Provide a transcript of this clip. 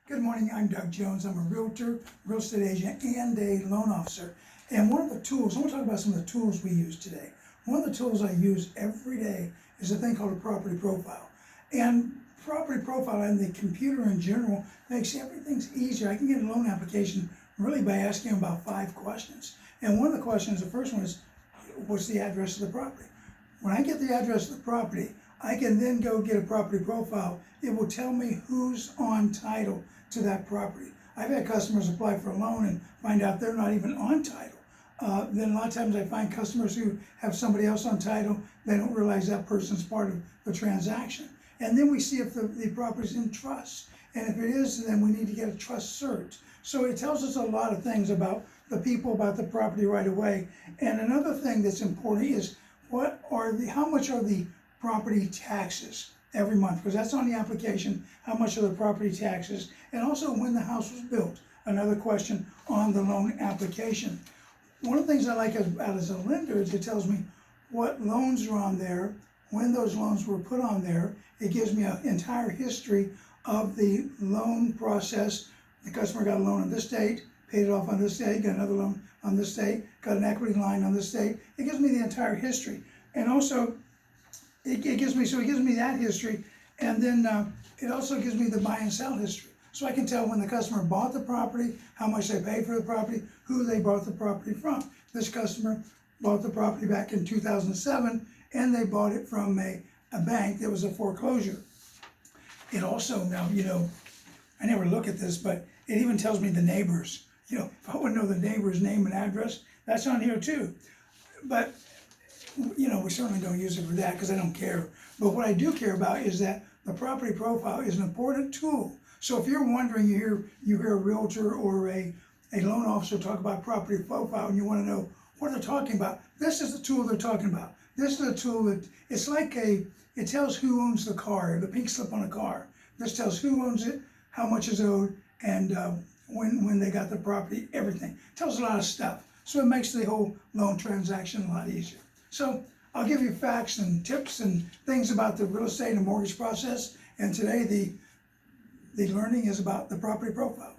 Good morning, I'm Doug Jones. I'm a realtor, real estate agent, and a loan officer. And one of the tools, I want to talk about some of the tools we use today. One of the tools I use every day is a thing called a property profile. And property profile and the computer in general makes everything's easier. I can get a loan application really by asking about 5 questions. And one of the questions, the first one is, what's the address of the property? When I get the address of the property, I can then go get a property profile. It will tell me who's on title to that property. I've had customers apply for a loan and find out they're not even on title. Then a lot of times I find customers who have somebody else on title, they don't realize that person's part of the transaction. And then we see if the property's in trust. And if it is, then we need to get a trust cert. So it tells us a lot of things about the people, about the property right away. And another thing that's important is how much are the property taxes every month, because that's on the application, how much are the property taxes, and also when the house was built, another question on the loan application. One of the things I like as a lender is it tells me what loans are on there, when those loans were put on there. It gives me an entire history of the loan process. The customer got a loan on this date, paid it off on this date, got another loan on this date, got an equity line on this date. It gives me the entire history. And also, it gives me that history, and then it also gives me the buy and sell history. So I can tell when the customer bought the property, how much they paid for the property, who they bought the property from. This customer bought the property back in 2007, and they bought it from a bank that was a foreclosure. It also now, I never look at this, but it even tells me the neighbors. If I want to know the neighbor's name and address, that's on here too. But we certainly don't use it for that because I don't care. But what I do care about is that the property profile is an important tool. So if you're wondering, you hear a realtor or a loan officer talk about property profile and you want to know what they're talking about, this is the tool they're talking about. This is a tool that, it's like it tells who owns the car, the pink slip on a car. This tells who owns it, how much is owed, and when they got the property, everything. It tells a lot of stuff. So it makes the whole loan transaction a lot easier. So I'll give you facts and tips and things about the real estate and mortgage process. And today the learning is about the property profile.